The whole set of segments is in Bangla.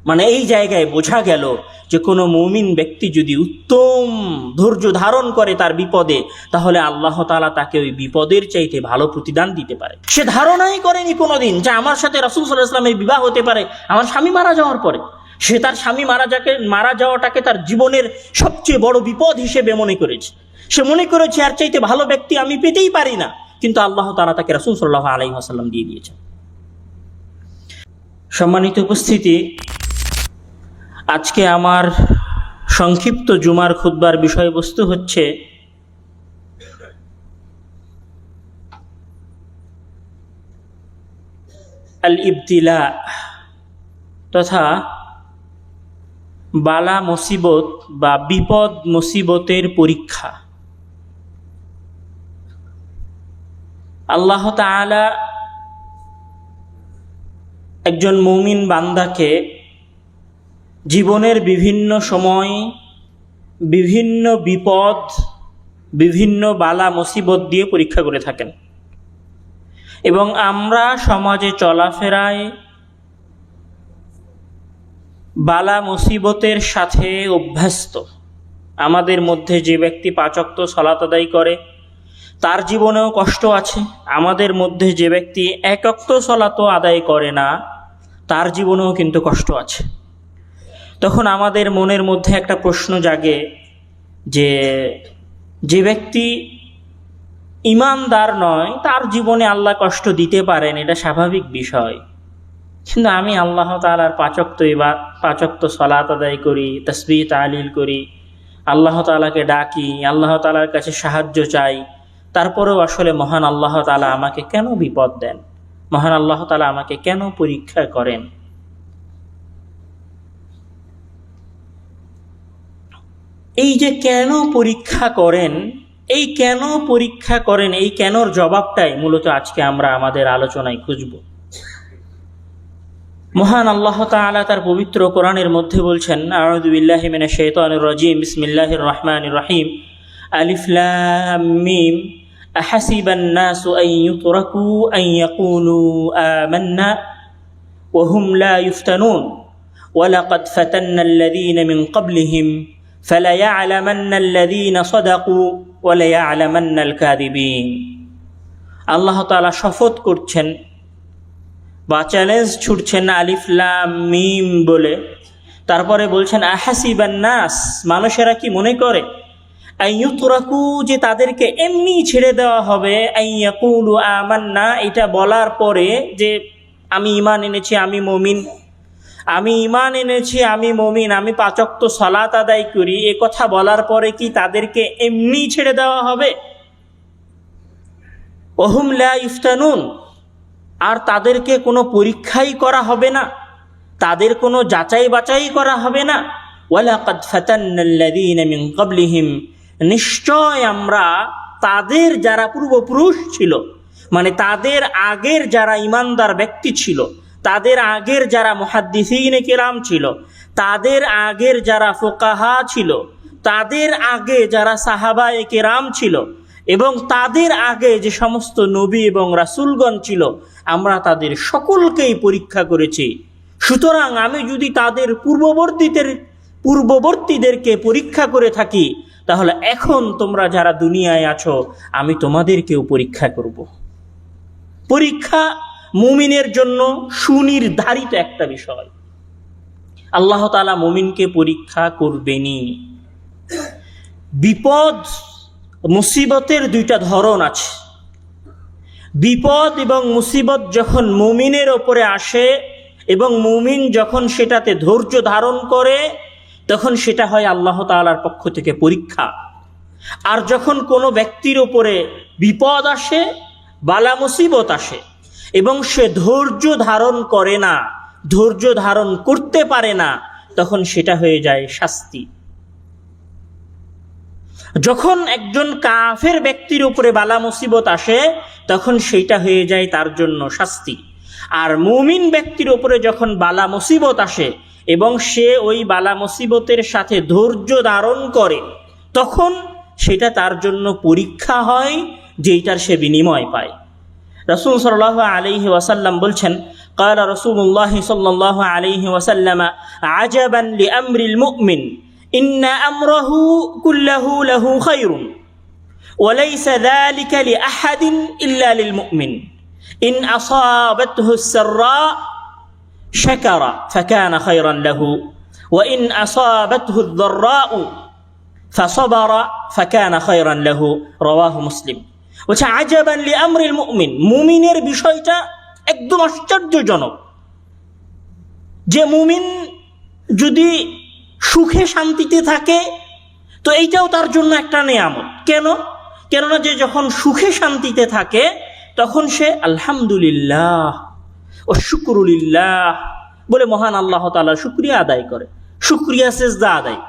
মানে এই জায়গায় বোঝা গেল যে কোনো মুমিন ব্যক্তি যদি উত্তম ধৈর্য ধারণ করে তার বিপদে, তাহলে আল্লাহ তাআলা তাকে ওই বিপদের চাইতে ভালো প্রতিদান দিতে পারে। সে ধারণাই করেনি কোনোদিন যে আমার সাথে রাসূল সাল্লাল্লাহু আলাইহি ওয়াসাল্লামের বিবাহ হতে পারে আমার স্বামী মারা যাওয়ার পরে। সে তার স্বামী মারা যাওয়াটাকে তার জীবনের সবচেয়ে বড় বিপদ হিসেবে মনে করেছে। সে মনে করেছে আর চাইতে ভালো ব্যক্তি আমি পেতেই পারি না, কিন্তু আল্লাহ তাআলা তাকে রাসূল সাল্লাল্লাহু আলাইহি ওয়াসাল্লাম দিয়ে দিয়েছেন। সম্মানিত উপস্থিতি, আজকে আমার সংক্ষিপ্ত জুমার খুতবার বিষয়বস্তু হচ্ছে আল ইবতিলা, তথা বালা মুসিবত বা বিপদ মুসিবতের পরীক্ষা। আল্লাহ তাআলা একজন মুমিন বান্দাকে জীবনের বিভিন্ন সময় বিভিন্ন বিপদ, বিভিন্ন বালা মুসিবত দিয়ে পরীক্ষা করে থাকেন। এবং আমরা সমাজে চলাফেরায় বালা মুসিবতের সাথে অভ্যস্ত। আমাদের মধ্যে যে ব্যক্তি 5 ওয়াক্ত সালাত আদায় করে তার জীবনেও কষ্ট আছে। আমাদের মধ্যে যে ব্যক্তি 1 ওয়াক্ত সালাতও আদায় করে না তার জীবনেও কিন্তু কষ্ট আছে। তখন আমাদের মনের মধ্যে একটা প্রশ্ন জাগে যে ব্যক্তি ঈমানদার নয় তার জীবনে আল্লাহ কষ্ট দিতে পারেন, এটা স্বাভাবিক বিষয়। কিন্তু আমি আল্লাহ তাআলার 5 ওয়াক্ত সালাত আদায় করি, তাসবিহ তাহলিল করি, আল্লাহ তাআলাকে ডাকি, আল্লাহ তাআলার কাছে সাহায্য চাই, তারপরেও আসলে মহান আল্লাহ তাআলা আমাকে কেন বিপদ দেন, মহান আল্লাহ তাআলা আমাকে কেন পরীক্ষা করেন? এই যে কেন পরীক্ষা করেন, এই কেনর জবাবটাই মূলত আজকে আমরা আমাদের আলোচনায় খুঁজব। মহান আল্লাহ তাআলা তার পবিত্র কোরআনের মধ্যে বলছেন, আউযু বিল্লাহি মিনাশ শাইতানির রাজীম, বিসমিল্লাহির রহমানির রহিম, আলিফ লাম মিম, আহাসিবান নাসু আন ইউতরাকু আন ইয়াকুলু আমান্না ওয়া হুম লা ইফতানুন ওয়া লাকাদ ফাতান্নাল্লাযীনা মিন ক্বাবলিহিম ফালায়া'লামান্নাল্লাযীনা সাদাকু ওয়া লায়া'লামান্নাল কাযিবিন। আল্লাহ তাআলা শপথ করছেন বা চ্যালেঞ্জ ছুটছেন আলিফ লাম মিম বলে, তারপরে বলছেন আহাসিবান নাস, মানুষেরা কি মনে করে আইয়ুতরাকু, যে তাদেরকে এমনি ছেড়ে দেওয়া হবে, আইয়াকুলু আমান্না, এটা বলার পরে যে আমি ঈমান এনেছি, আমি মুমিন, আমি ঈমান এনেছি, আমি মুমিন, আমি 5 ওয়াক্ত সালাত আদায় করি, এ কথা বলার পরে কি তাদেরকে এমনি ছেড়ে দেওয়া হবে? ওহুম লা ইফতানুন, আর তাদেরকে কোনো পরীক্ষাই করা হবে না, তাদের কোনো যাচাই বাছাই করা হবে না। ওয়ালাকাদ ফাতান্নাল্লাযীনা মিন ক্বাবলিহিম, নিশ্চয় আমরা তাদের যারা পূর্বপুরুষ ছিল, মানে তাদের আগের যারা ঈমানদার ব্যক্তি ছিল, তাদের আগের যারা মুহাদ্দিসিনে কিরাম ছিল, তাদের আগের যারা ফুকাহা ছিল, তাদের আগে যারা সাহাবায়ে কিরাম ছিল, এবং তাদের আগে যে সমস্ত নবী এবং রাসূলগণ ছিল, আমরা তাদের সকলকেই পরীক্ষা করেছি। সুতরাং আমি যদি তাদের পূর্ববর্তীদেরকে পরীক্ষা করে থাকি, তাহলে এখন তোমরা যারা দুনিয়ায় আছো আমি তোমাদেরকেও পরীক্ষা করব। পরীক্ষা মুমিনের জন্য সুনির্ধারিত একটা বিষয়। আল্লাহ তাআলা মুমিনকে পরীক্ষা করবেনই। বিপদ মুসিবতের 2টা ধরন আছে। বিপদ এবং মুসিবত যখন মুমিনের ওপরে আসে এবং মুমিন যখন সেটাতে ধৈর্য ধারণ করে, তখন সেটা হয় আল্লাহ তাআলার পক্ষ থেকে পরীক্ষা। আর যখন কোনো ব্যক্তির ওপরে বিপদ আসে, বালা মুসিবত আসে, এবং সে ধৈর্য ধারণ করে না, ধৈর্য ধারণ করতে পারে না, তখন সেটা হয়ে যায় শাস্তি। যখন একজন কাফের ব্যক্তির উপরে বালা মুসিবত আসে, তখন সেইটা হয়ে যায় তার জন্য শাস্তি। আর মুমিন ব্যক্তির উপরে যখন বালা মুসিবত আসে এবং সে ওই বালা মুসিবতের সাথে ধৈর্য ধারণ করে, তখন সেটা তার জন্য পরীক্ষা হয়, যেইটার সে বিনিময় পায়। রাসূল সাল্লাল্লাহু আলাইহি ওয়াসাল্লাম বলছেন, قال رسول الله صلى الله عليه وسلم عجبا لأمر المؤمن إن أمره كله له خير وليس ذلك لأحد إلا للمؤمن إن أصابته السراء شكر فكان خيرا له وإن أصابته الضراء فصبر فكان خيرا له رواه مسلم عجبا لأمر المؤمن মুমিনের বিষয়টা একদম আশ্চর্যজনক যে মুমিন যদি সুখে শান্তিতে থাকে তো এইটাও তার জন্য একটা নেয়ামত। কেননা যে যখন সুখে শান্তিতে থাকে তখন সে আলহামদুলিল্লাহ ও শুকরুলিল্লাহ বলে মহান আল্লাহ তাআলার শুকরিয়া আদায় করে, শুকরিয়া সেজদা আদায়।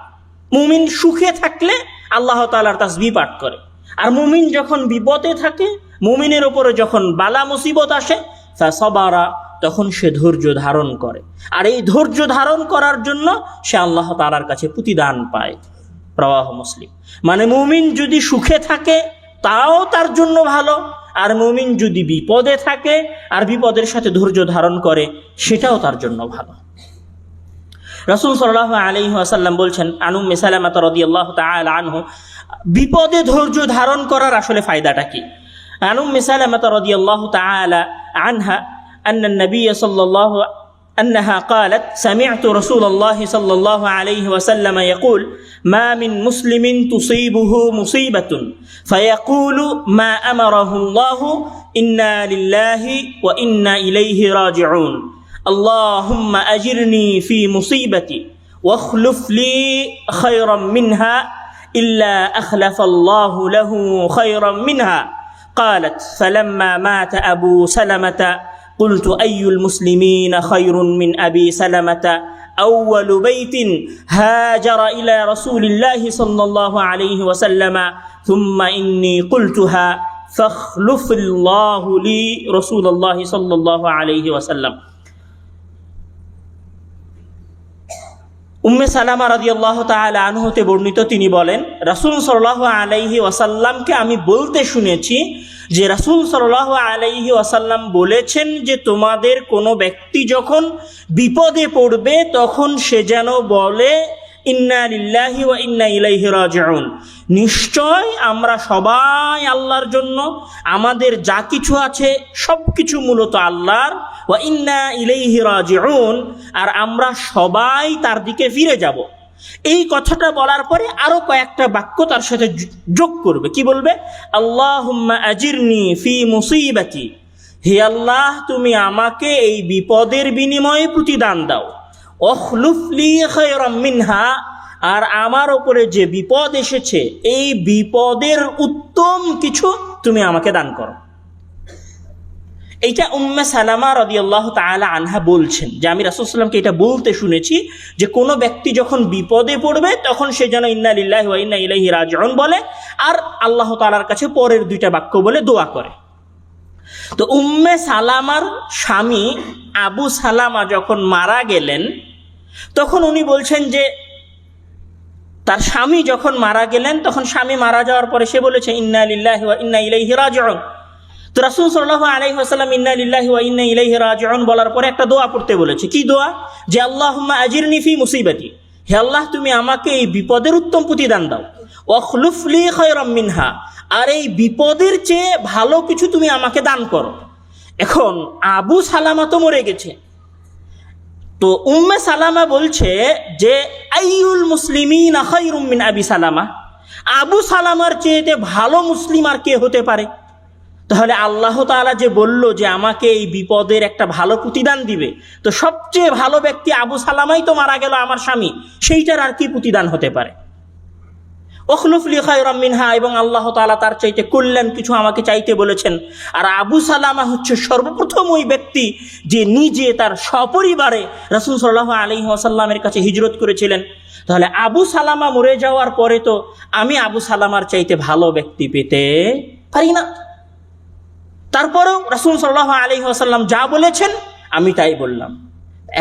মুমিন সুখে থাকলে আল্লাহ তাআলার তাসবিহ পাঠ করে, আর মুমিন যখন বিপদে থাকে, মুমিনের উপরে যখন বালা মুসিবত আসে, ফাসাবারা তখন সে ধৈর্য ধারণ করে, আর এই ধৈর্য ধারণ করার জন্য সে আল্লাহ তাআলার কাছে প্রতিদান পায়। রাওয়াহু মুসলিম। মানে মুমিন যদি সুখে থাকে তাও তার জন্য ভালো, আর মুমিন যদি বিপদে থাকে আর বিপদের সাথে ধৈর্য ধারণ করে সেটাও তার জন্য ভালো। রাসূল সাল্লাল্লাহু আলাইহি ওয়াসাল্লাম বলছেন, আন উম্মে সালামা রাদিয়াল্লাহু তাআলা আনহু, বিপদে ধৈর্য ধারণ করার আসলে ফায়দাটা কি? আন উম্মে সালামা রাদিয়াল্লাহু তাআলা আনহা আন্না নবী সাল্লাল্লাহু أنها قالت سمعت رسول الله صلى الله عليه وسلم يقول ما من مسلم تصيبه مصيبة فيقول ما أمره الله إنا لله وإنا إليه راجعون اللهم أجرني في مصيبتي واخلف لي خيرا منها إلا أخلف الله له خيرا منها قالت فلما مات أبو سلمة قلت أي المسلمين خير من أبي سلمة أول بيت هاجر إلى رسول الله صلى الله عليه وسلم ثم إني قلتها فاخلف الله لي رسول الله صلى الله عليه وسلم উম্মে সালামা রাদিয়াল্লাহু তাআলা আনহুতে বর্ণিত, তিনি বলেন রাসূল সাল্লাল্লাহু আলাইহি ওয়াসাল্লামকে আমি বলতে শুনেছি যে রাসূল সাল্লাল্লাহু আলাইহি ওয়াসাল্লাম বলেছেন যে তোমাদের কোনো ব্যক্তি যখন বিপদে পড়বে তখন সে যেন বলে ইন্না লিল্লাহি ওয়া ইন্না ইলাইহি রাজিউন, নিশ্চয় আমরা সবাই আল্লাহর জন্য, আমাদের যা কিছু আছে সব কিছু মূলত আল্লাহর, ওয়া ইন্না ইলাইহি রাজিউন, আর আমরা সবাই তার দিকে ফিরে যাব। এই কথাটা বলার পরে আরো কয়েকটা বাক্য তার সাথে যোগ করবে। কি বলবে? আল্লাহুম্মা আজিরনি ফি মুসিবাতি, হে আল্লাহ তুমি আমাকে এই বিপদের বিনিময়ে প্রতিদান দাও। ওখলুফ লি খায়রাম মিনহা, আর আমার উপরে যে বিপদ এসেছে এই বিপদের উত্তম কিছু তুমি আমাকে দান করো। এইটা উম্মে সালামা রাদিয়াল্লাহু তাআলা আনহা বলছেন যে আমি রাসূল সাল্লাল্লাহু আলাইহি ওয়াসাল্লামকে এটা বলতে শুনেছি যে কোনো ব্যক্তি যখন বিপদে পড়বে তখন সে যেন ইন্না লিল্লাহি ওয়া ইন্না ইলাইহি রাজিউন বলে, আর আল্লাহ তাআলার কাছে পরের দুইটা বাক্য বলে দোয়া করে। তো উম্মে সালামার স্বামী আবু সালামা যখন মারা গেলেন তখন উনি বলছেন যে তার স্বামী যখন মারা গেলেন তখন স্বামী মারা যাওয়ার পরে সে বলেছে ইন্না লিল্লাহি ওয়া ইন্না ইলাইহি রাজিউন। তো রাসূল সাল্লাল্লাহু আলাইহি ওয়াসাল্লাম ইন্না লিল্লাহি ওয়া ইন্না ইলাইহি রাজিউন বলার পরে একটা দোয়া পড়তে বলেছে। কি দোয়া? যে আল্লাহুম্মা আজিরনি ফি মুসিবাতি, হে আল্লাহ তুমি আমাকে এই বিপদের উত্তম প্রতিদান দাও। ওয়াখলুফ লি খায়রাম মিনহা, আর এই বিপদের চেয়ে ভালো কিছু তুমি আমাকে দান করো। এখন আবু সালামা তো মরে গেছে, তো উম্মে সালামা বলছে যে আইয়ুল মুসলিমিনা খায়রুম মিন আবি সালামা, আবু সালামার চেয়ে ভালো মুসলিম আর কে হতে পারে? তাহলে আল্লাহ তাআলা যে বলল যে আমাকে এই বিপদের একটা ভালো প্রতিদান দিবে, তো সবচেয়ে ভালো ব্যক্তি আবু সালামাই তো মারা গেল আমার স্বামী, সেইটার আর কি প্রতিদান হতে পারে? ওখলুফ লি খায়রাম মিনহা, এবং আল্লাহ তাআলা তার চাইতে কল্যাণ কিছু আমাকে চাইতে বলেছেন। আর আবু সালামা হচ্ছে সর্বপ্রথম ওই ব্যক্তি যে নিজে তার সপরিবারে রাসূল সাল্লাল্লাহু আলাইহি ওয়াসাল্লামের কাছে হিজরত করেছিলেন। তাহলে আবু সালামা মরে যাওয়ার পরে তো আমি আবু সালামার চাইতে ভালো ব্যক্তি পেতে পারি না। তারপরেও রাসূল সাল্লাল্লাহু আলাইহি ওয়াসাল্লাম যা বলেছেন আমি তাই বললাম।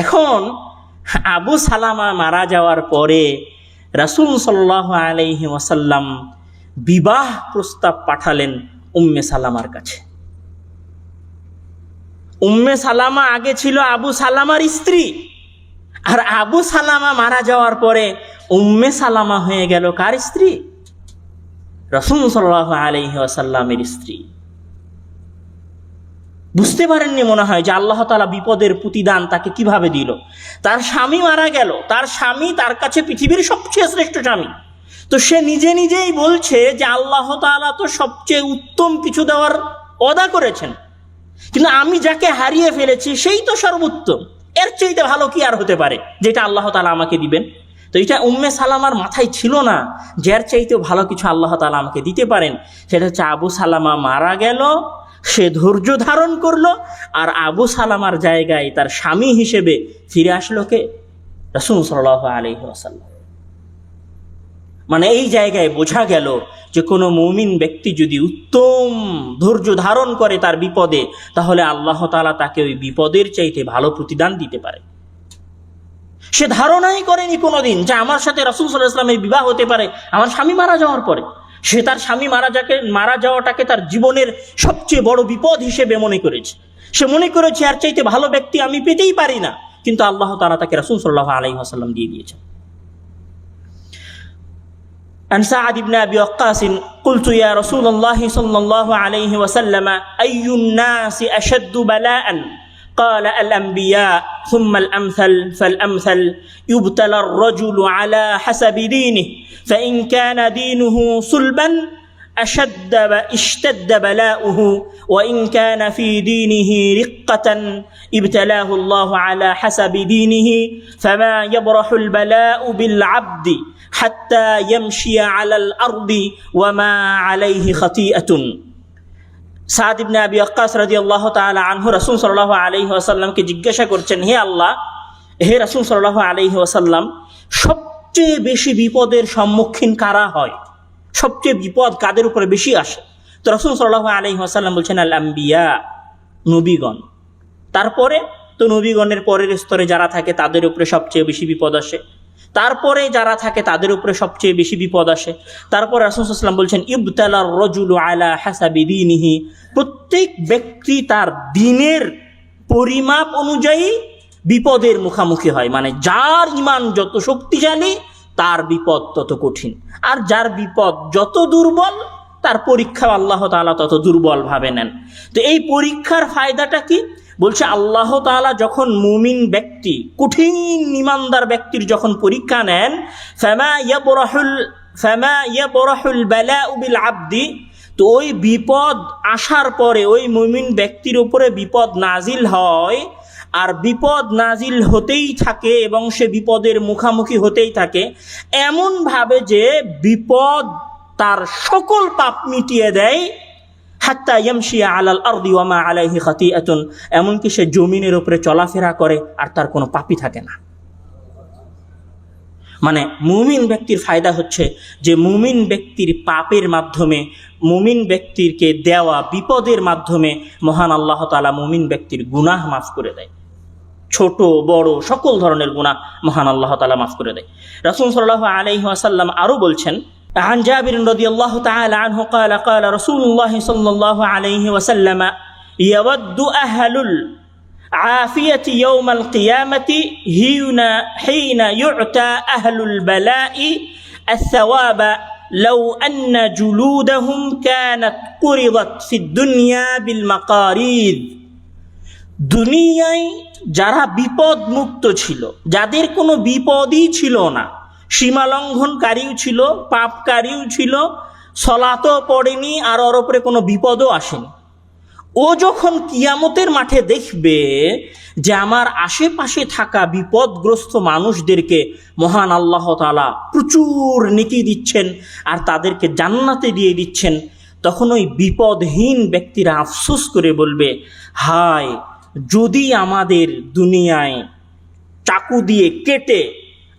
এখন আবু সালামা মারা যাওয়ার পরে রাসূল সাল্লাল্লাহু আলাইহি ওয়াসাল্লাম বিবাহ প্রস্তাব পাঠালেন উম্মে সালামার কাছে। উম্মে সালামা আগে ছিল আবু সালামার স্ত্রী, আর আবু সালামা মারা যাওয়ার পরে উম্মে সালামা হয়ে গেল কার স্ত্রী? রাসূল সাল্লাল্লাহু আলাইহি ওয়াসাল্লামের স্ত্রী। বুঝতে পারেননি মনে হয় যে আল্লাহ তাআলা বিপদের প্রতিদান তাকে কিভাবে দিল। তার স্বামী মারা গেল, তার স্বামী তার কাছে পৃথিবীর সবচেয়ে শ্রেষ্ঠ স্বামী, তো সে নিজে নিজেই বলছে যে আল্লাহ তাআলা তো সবচেয়ে উত্তম কিছু দেওয়ার ওয়াদা করেছেন, কিন্তু আমি যাকে হারিয়ে ফেলেছি সেই তো সর্বোত্তম, এর চাইতে ভালো কি আর হতে পারে যেটা আল্লাহ তাআলা আমাকে দিবেন। তো এটা উম্মে সালামার মাথায় ছিল না যে এর চাইতেও ভালো কিছু আল্লাহ তাআলা আমাকে দিতে পারেন। সেটা হচ্ছে আবু সালামা মারা গেল, সে ধৈর্য ধারণ করলো, আর আবু সালামার জায়গায় তার স্বামী হিসেবে ফিরে আসলো কে? রাসূল সাল্লাল্লাহু আলাইহি ওয়াসাল্লাম। মানে এই জায়গায় বোঝা গেল যে কোনো মুমিন ব্যক্তি যদি উত্তম ধৈর্য ধারণ করে তার বিপদে, তাহলে আল্লাহ তাআলা তাকে ওই বিপদের চাইতে ভালো প্রতিদান দিতে পারে। সে ধারণাই করেনি কোনোদিন যে আমার সাথে রাসূল সাল্লাল্লাহু আলাইহি ওয়াসাল্লামের বিবাহ হতে পারে আমার স্বামী মারা যাওয়ার পরে। সে তার স্বামী মারা যাওয়াটাকে তার জীবনের সবচেয়ে বড় বিপদ হিসেবে মনে করেছে। সে মনে করেছে আর চাইতে ভালো ব্যক্তি আমি পেতেই পারি না, কিন্তু আল্লাহ তাআলা তাকে রাসূল সাল্লাল্লাহু আলাইহি ওয়াসাল্লাম দিয়ে দিয়েছেন। عن سعد بن أبي وقاص قلت يا رسول الله صلى الله عليه وسلم أي الناس أشد بلاء؟ قال الأنبياء ثم الأمثل فالأمثل يبتلى الرجل على حسب دينه فإن كان دينه صلبا اشتد بلاؤه وإن كان في دينه رقة ابتلاه الله على حسب دينه فما يبرح البلاء بالعبد حتى يمشي على الأرض وما عليه خطيئة। সাদ ইবনে আবি ওয়াক্কাস রাদিয়াল্লাহু তাআলা আনহু রাসূল সাল্লাল্লাহু আলাইহি ওয়াসাল্লামকে জিজ্ঞাসা করছেন, হে আল্লাহ, হে রাসূল সাল্লাল্লাহু আলাইহি ওয়াসাল্লাম, সবচেয়ে বেশি বিপদের সম্মুখীন কারা হয়? সবচেয়ে বিপদ কাদের উপরে বেশি আসে? তো রাসূল সাল্লাল্লাহু আলাইহি ওয়াসাল্লাম বলছেন আল আম্বিয়া, নবীগণ। তারপরে তো নবীগণের পরের স্তরে যারা থাকে তাদের উপরে সবচেয়ে বেশি বিপদ আসে, তারপরে যারা থাকে তাদের উপরে সবচেয়ে বেশি বিপদ আসে। তারপর রাসূল সাল্লাল্লাহু আলাইহি ওয়াসাল্লাম বলছেন ইবতালার রাজুলু আলা হাসাবি দীনিহি, প্রত্যেক ব্যক্তি তার দ্বীনের পরিমাপ অনুযায়ী বিপদের মুখোমুখি হয়। মানে যার ঈমান যত শক্তিশালী তার বিপদ তত কঠিন, আর যার বিপদ যত দুর্বল তার পরীক্ষা আল্লাহ তাআলা তত দুর্বল ভাবে নেন। তো এই পরীক্ষার ফায়দাটা কি? বলছে আল্লাহ তাআলা যখন মুমিন ব্যক্তি, কঠিন ঈমানদার ব্যক্তির যখন পরীক্ষা নেন, ফামা ইয়াবরাহুল বালাউ বিল আবদি, তো ওই বিপদ আসার পরে ওই মুমিন ব্যক্তির উপরে বিপদ নাজিল হয়, আর বিপদ নাজিল হতেই থাকে এবং সে বিপদের মুখোমুখি হতেই থাকে এমনভাবে যে বিপদ তার সকল পাপ মিটিয়ে দেয়। হাত্তা ইয়ামশি আলাল আরদি ওয়া মা আলাইহি খাতিআতুন, এমনকি সে জমিনের উপরে চলাফেরা করে আর তার কোনো পাপই থাকে না। মানে মুমিন ব্যক্তির ফায়দা হচ্ছে যে মুমিন ব্যক্তির পাপের মাধ্যমে, মুমিন ব্যক্তিকে দেওয়া বিপদের মাধ্যমে মহান আল্লাহ তাআলা মুমিন ব্যক্তির গুনাহ মাফ করে দেয়। ছোট বড় সকল ধরনের গুনাহ মহান আল্লাহ তাআলা মাফ করে দেয়। রাসূল সাল্লাল্লাহু আলাইহি ওয়াসাল্লাম আরো বলছেন, عن جابر رضي الله تعالى عنه قال قال رسول الله صلى الله عليه وسلم يود أهل العافية يوم القيامة حين يعطى أهل البلاء الثواب لو أن جلودهم كانت قرضت في الدنيا بالمقاريض। দুনিয়ায় যারা বিপদ মুক্ত ছিল, যাদের কোনো বিপদই ছিল না, সীমালঙ্ঘনকারীও ছিল, পাপকারীও ছিল, সলাতও পড়েনি, আর ওর উপরে কোনো বিপদও আসেনি, ও যখন কিয়ামতের মাঠে দেখবে যে আমার আশেপাশে থাকা বিপদগ্রস্ত মানুষদেরকে মহান আল্লাহ তাআলা প্রচুর নেকি দিচ্ছেন আর তাদেরকে জান্নাতে দিয়ে দিচ্ছেন, তখন ওই বিপদহীন ব্যক্তিরা আফসোস করে বলবে, হায় যদি আমাদের দুনিয়ায় চাকু দিয়ে কেটে,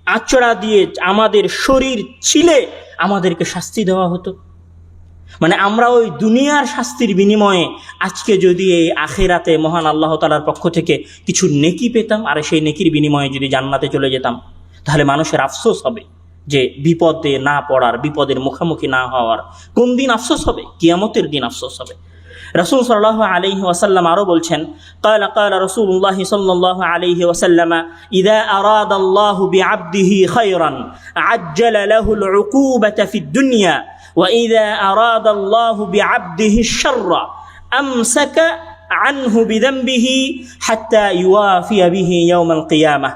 আঁচড়া দিয়ে আমাদের শরীর ছিলে আমাদেরকে শাস্তি দেওয়া হতো। মানে আমরা ওই দুনিয়ার শাস্তির বিনিময়ে আজকে যদি এই আখিরাতে মহান আল্লাহ তাআলার পক্ষ থেকে কিছু নেকি পেতাম, আর সেই নেকির বিনিময়ে যদি জান্নাতে চলে যেতাম, তাহলে মানুষের আফসোস হবে যে বিপদে না পড়ার, বিপদের মুখোমুখি না হওয়ার। কোন দিন আফসোস হবে? কিয়ামতের দিন আফসোস হবে। রাসূল সাল্লাল্লাহু আলাইহি ওয়াসাল্লাম আরো বলছেন, ক্বালা ক্বালা রাসূলুল্লাহ সাল্লাল্লাহু আলাইহি ওয়াসাল্লাম, ইযা আরাদাল্লাহু বিআবদিহি খায়রান আজ্জালা লাহুল উকুবাতা ফিদ দুনিয়া ওয়া ইযা আরাদাল্লাহু বিআবদিহি শাররা আমসাকা আনহু বিযামবিহি হাত্তা ইউয়াফিয়া বিহি ইয়াউমাল কিয়ামাহ।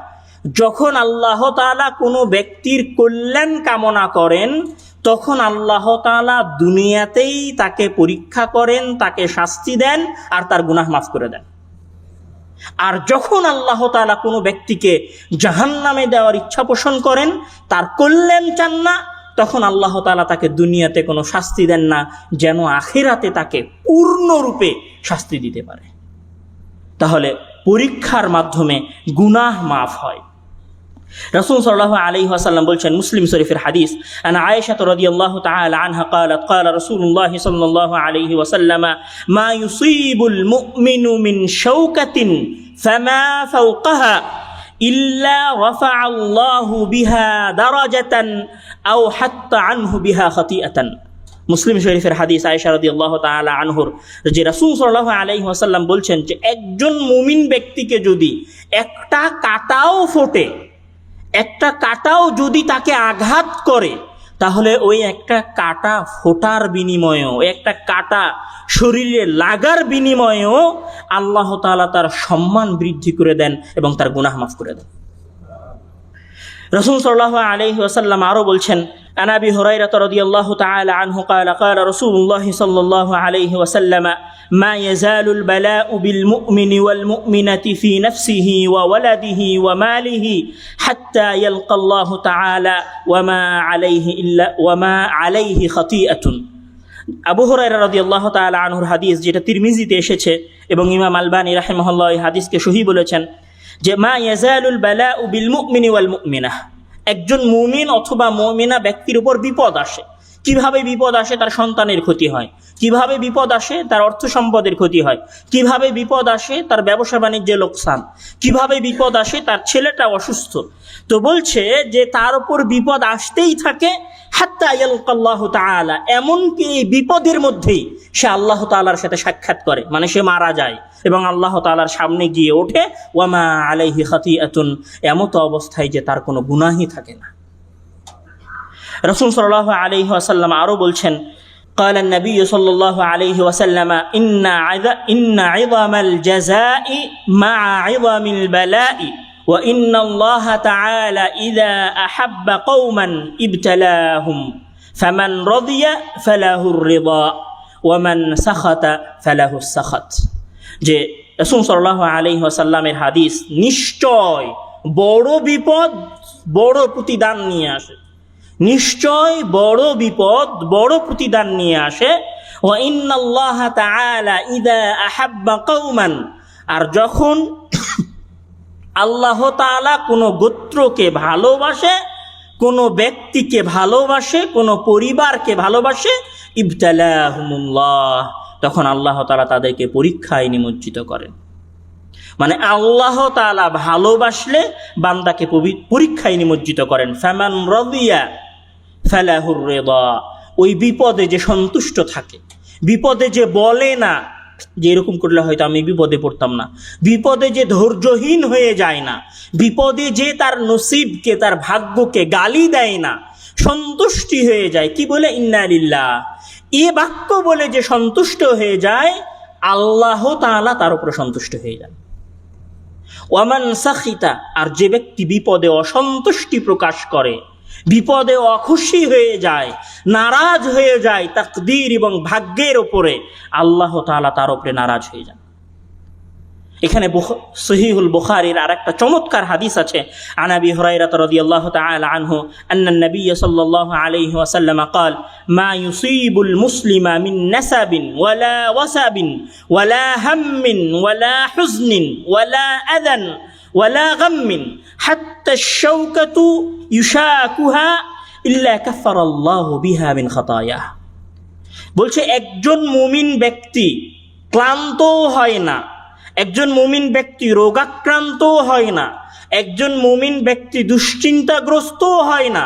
যখন আল্লাহ তাআলা কোনো ব্যক্তির কল্যাণ কামনা করেন, তখন আল্লাহ তাআলা দুনিয়াতেই তাকে পরীক্ষা করেন, তাকে শাস্তি দেন আর তার গুনাহ মাফ করে দেন। আর যখন আল্লাহ তাআলা কোনো ব্যক্তিকে জাহান্নামে দেওয়ার ইচ্ছা পোষণ করেন, তার কল্যাণ চান না, তখন আল্লাহ তাআলা তাকে দুনিয়াতে কোনো শাস্তি দেন না, যেন আখিরাতে তাকে পূর্ণরূপে শাস্তি দিতে পারে। তাহলে পরীক্ষার মাধ্যমে গুনাহ মাফ হয়। রাসূল সাল্লাল্লাহু আলাইহি ওয়াসাল্লাম বলছেন, মুসলিম শরীফের হাদিস, আন আয়েশা রাদিয়াল্লাহু তাআলা আনহা قالت قال رسول الله صلى الله عليه وسلم ما يصيب المؤمن من شوكة فما فوقها إلا رفع الله بها درجة أو حط عنه بها خطيئة। মুসলিম শরীফের হাদিস, আয়েশা রাদিয়াল্লাহু তাআলা আনহুর, যে রাসূল সাল্লাল্লাহু আলাইহি ওয়াসাল্লাম বলছেন যে একজন মুমিন ব্যক্তিকে যদি একটা কাঁটাও ফোটে, একটা কাঁটাও যদি তাকে আঘাত করে, তাহলে ওই একটা কাঁটা ফোটার বিনিময়েও, ওই একটা কাঁটা শরীরে লাগার বিনিময়েও আল্লাহ তাআলা তার সম্মান বৃদ্ধি করে দেন এবং তার গুনাহ মাফ করে দেন। রাসূল সাল্লাল্লাহু আলাইহি ওয়াসাল্লাম আরো বলছেন, عن أبي هريرة رضي الله تعالى عنه قال قال رسول الله صلى الله عليه وسلم ما يزال البلاء بالمؤمن والمؤمنة في نفسه وولده وماله حتى يلقى الله تعالى وما عليه خطيئة। আবু হুরায়রা রাদিয়াল্লাহু তাআলা আনহুর হাদিস, যেটা তিরমিজিতে এসেছে এবং ইমাম আলবানী রাহিমাহুল্লাহ এই হাদিসকে সহিহ বলেছেন, যে মা ইয়াজালুল বালাউ বিল মুমিনি ওয়াল মুমিনাহ, একজন মুমিন অথবা মুমিনা ব্যক্তির উপর বিপদ আসে। কিভাবে বিপদ আসে? তার সন্তানের ক্ষতি হয়। কিভাবে বিপদ আসে? তার অর্থ সম্পদের ক্ষতি হয়। কিভাবে বিপদ আসে? তার ব্যবসা বাণিজ্যে লোকসান। কিভাবে বিপদ আসে? তার ছেলেটা অসুস্থ। তো বলছে যে তার উপর বিপদ আসতেই থাকে, হাত্তা ইয়ালকাল্লাহু তাআলা, এমনকি এই বিপদের মধ্যেই সে আল্লাহ তাআলার সাথে সাক্ষাৎ করে, মানে সে মারা যায় এবং আল্লাহ তাআলার সামনে গিয়ে ওঠে, ওয়ামা আলাইহি খাতিআতুন, এমত অবস্থায় যে তার কোনো গুনাহই থাকে না। রাসূল সাল্লাল্লাহু আলাইহি ওয়াসাল্লাম আরো বলছেন, قال النبي صلى الله عليه وسلم إن عظم الجزاء مع عظم البلاء وإن الله تعالى إذا أحب قوما ابتلاهم فمن رضي فله الرضا ومن سخط فله السخط। যে রাসূল সাল্লাল্লাহু আলাইহি ওয়াসাল্লামের হাদিস, নিশ্চয় বড় বিপদ বড় প্রতিদান নিয়ে আসে, নিশ্চয় বড় বিপদ বড় প্রতিদান নিয়ে আসে। ওয়া ইন্নাল্লাহ তাআলা ইযা আহাব্বা কওমান, আর যখন আল্লাহ তাআলা কোনো গোত্রকে ভালোবাসে, কোনো ব্যক্তিকে ভালোবাসে, কোনো পরিবারকে ভালোবাসে, ইবতালাহুমুল্লাহ, তখন আল্লাহ তাআলা তাদেরকে পরীক্ষায় নিমজ্জিত করেন। মানে আল্লাহ তাআলা ভালোবাসলে বান্দাকে পরীক্ষায় নিমজ্জিত করেন। ফামান রাদিয়া ফালাহুর রিদা, ওই বিপদে যে সন্তুষ্ট থাকে, বিপদে যে বলে না যে এরকম করলে হয়তো আমি বিপদে পড়তাম না, বিপদে যে ধৈর্যহীন হয়ে যায় না, বিপদে যে তার নসিবকে, তার ভাগ্যকে গালি দেয় না, সন্তুষ্টি হয়ে যায়। কি বলে? ইন্না লিল্লাহ, এ বাক্য বলে যে সন্তুষ্ট হয়ে যায়, আল্লাহ তাআলা তার উপর সন্তুষ্ট হয়ে যান। ওয়ামান সাখিতা, আর যে ব্যক্তি বিপদে অসন্তুষ্টি প্রকাশ করে, বিপদে অখুশি হয়ে যায়, নারাজ হয়ে যায় তাকদীর এবং ভাগ্যের উপরে, আল্লাহ তাআলা তার উপরে নারাজ হয়ে যান। এখানে সহিহুল বুখারীর আরেকটা চমৎকার হাদিস আছে, আন আবি হুরায়রা রাদিয়াল্লাহু তাআলা আনহু আন্না নবী সাল্লাল্লাহু আলাইহি ওয়াসাল্লাম قال ما يصيب المسلم من نسب ولا وسب ولا هم ولا حزن ولا أذى ولا غم حتى الشوكة يشاكها إلا كفر الله بها من خطاياه। বলছে একজন মুমিন ব্যক্তি ক্লান্ত হয় না, একজন মুমিন ব্যক্তি রোগাক্রান্ত হয় না, একজন মুমিন ব্যক্তি দুশ্চিন্তাগ্রস্ত হয় না,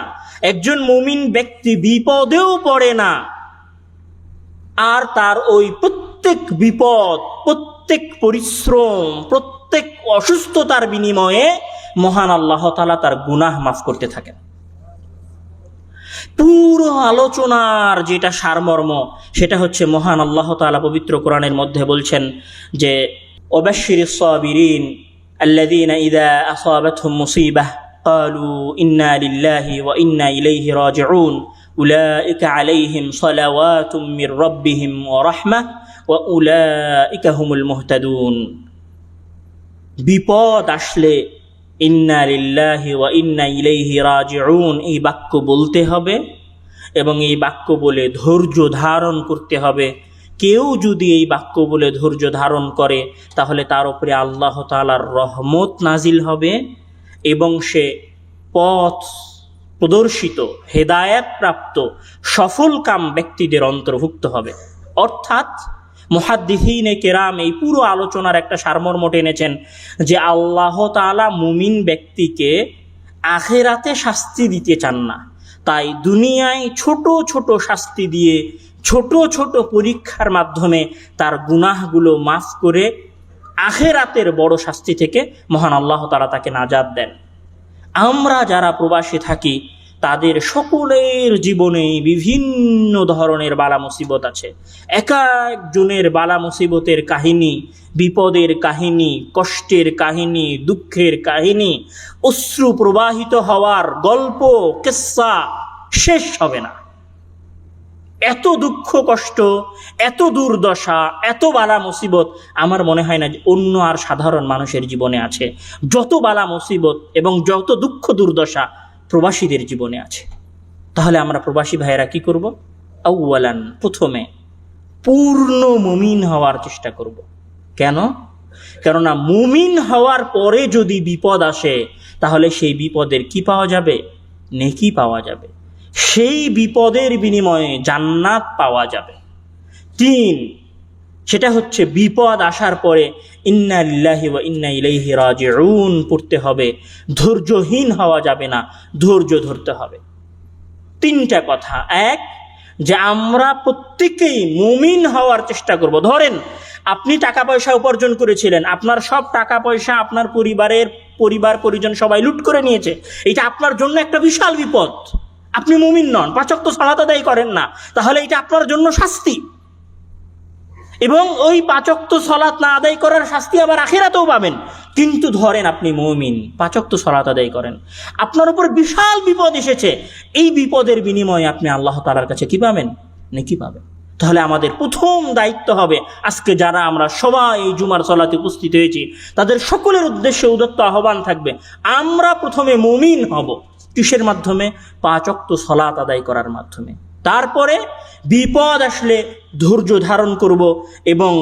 একজন মুমিন ব্যক্তি বিপদেও পড়ে না, আর তার ওই প্রত্যেক বিপদ, প্রত্যেক পরিশ্রম, প্রত্যেক অসুস্থতার বিনিময়ে মহান আল্লাহ তাআলা তার গুনাহ মাফ করতে থাকেন। পুরো আলোচনার যেটা সারমর্ম সেটা হচ্ছে মহান আল্লাহ তাআলা পবিত্র কোরআনের মধ্যে বলছেন যে ওয়াবাশশিরিস সাবিরিন আল্লাযীনা ইযা আসাবাতহুম মুসিবাহ ক্বালু ইন্না লিল্লাহি ওয়া ইন্না ইলাইহি রাজিউন উলাইকা আলাইহিম সালাওয়াতুম মির রাব্বিহিম ওয়া রাহমাহ ওয়া উলাইকা হুমুল মুহতাদুন। বিপদ আসলে ইন্না লিল্লাহি ওয়া ইন্না ইলাইহি রাজিউন এই বাক্য বলতে হবে এবং এই বাক্য বলে ধৈর্য ধারণ করতে হবে। কেউ যদি এই বাক্য বলে ধৈর্য ধারণ করে তাহলে তার উপরে আল্লাহ তাআলার রহমত নাজিল হবে এবং সে পথ প্রদর্শিত, হেদায়েত প্রাপ্ত সফলকাম ব্যক্তিদের অন্তর্ভুক্ত হবে। অর্থাৎ মুহাদ্দিসিনে কেরাম এই পুরো আলোচনার একটা সারমর্ম টেনেছেন যে আল্লাহ তাআলা মুমিন ব্যক্তিকে আখিরাতে শাস্তি দিতে চান না, তাই দুনিয়ায় ছোট ছোট শাস্তি দিয়ে, ছোট ছোট পরীক্ষার মাধ্যমে তার গুনাহগুলো মাফ করে আখিরাতের বড় শাস্তি থেকে মহান আল্লাহ তাআলা তাকে নাজাত দেন। আমরা যারা প্রবাসী থাকি তাদের সকলের জীবনে বিভিন্ন ধরনের বালা মুসিবত আছে। এক একজনের বালা মুসিবতের কাহিনী, বিপদের কাহিনী, কষ্টের কাহিনী, দুঃখের কাহিনী, অশ্রু প্রবাহিত হওয়ার গল্প কিস্সা শেষ হবে না। এত দুঃখ কষ্ট, এত দুর্দশা, এত বালা মুসিবত আমার মনে হয় না যে অন্য আর সাধারণ মানুষের জীবনে আছে। যত বালা মুসিবত এবং যত দুঃখ দুর্দশা প্রবাসীদের জীবনে আছে। তাহলে আমরা প্রবাসী ভাইয়েরা কি করব? আউয়ালান, প্রথমে পূর্ণ মুমিন হওয়ার চেষ্টা করব। কেন? কেননা মুমিন হওয়ার পরে যদি বিপদ আসে তাহলে সেই বিপদের কি পাওয়া যাবে? নেকি পাওয়া যাবে, সেই বিপদের বিনিময়ে জান্নাত পাওয়া যাবে। 3, সেটা হচ্ছে বিপদ আসার পরে ইন্না লিল্লাহি ওয়া ইন্না ইলাইহি রাজিউন পড়তে হবে। ধৈর্যহীন হওয়া যাবে না, ধৈর্য ধরতে হবে। 3টা কথা। 1, যে আমরা প্রত্যেকেই মুমিন হওয়ার চেষ্টা করব। ধরেন আপনি টাকা পয়সা উপার্জন করেছিলেন, আপনার সব টাকা পয়সা আপনার পরিবার পরিজন সবাই লুট করে নিয়েছে, এটা আপনার জন্য একটা বিশাল বিপদ। আপনি মুমিন নন, 5 ওয়াক্ত সালাত আদায় করেন না, তাহলে এটা আপনার জন্য শাস্তি। এবং ওই 5 ওয়াক্ত সালাত না আদায় করার শাস্তি আবার আখিরাতেও পাবেন। কিন্তু ধরেন আপনি মুমিন, 5 ওয়াক্ত সালাত আদায় করেন, আপনার উপর বিশাল বিপদ এসেছে, এই বিপদের বিনিময়ে আপনি আল্লাহ তাআলার কাছে কি পাবেন? নেকি পাবেন। তাহলে আমাদের প্রথম দায়িত্ব হবে, আজকে যারা আমরা সবাই এই জুমার সালাতে উপস্থিত হয়েছি তাদের সকলের উদ্দেশ্যে উদাত্ত আহ্বান থাকবে, আমরা প্রথমে মুমিন হব। কিসের মাধ্যমে? 5 ওয়াক্ত সালাত আদায় করার মাধ্যমে। তারপরে বিপদ আসলে ধৈর্য ধারণ করব এবং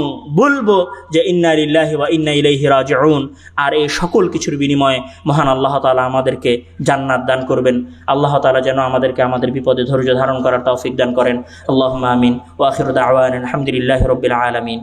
বলবো যে ইন্না লিল্লাহি ওয়া ইন্না ইলাইহি রাজিউন। আর এই সকল কিছুর বিনিময়ে মহান আল্লাহ তাআলা আমাদেরকে জান্নাত দান করবেন। আল্লাহ তাআলা যেন আমাদেরকে আমাদের বিপদে ধৈর্য ধারণ করার তৌফিক দান করেন। আল্লাহুম্মা আমিন। ওয়া আখিরু দাওয়ানা আলহামদুলিল্লাহি রাব্বিল আলামিন।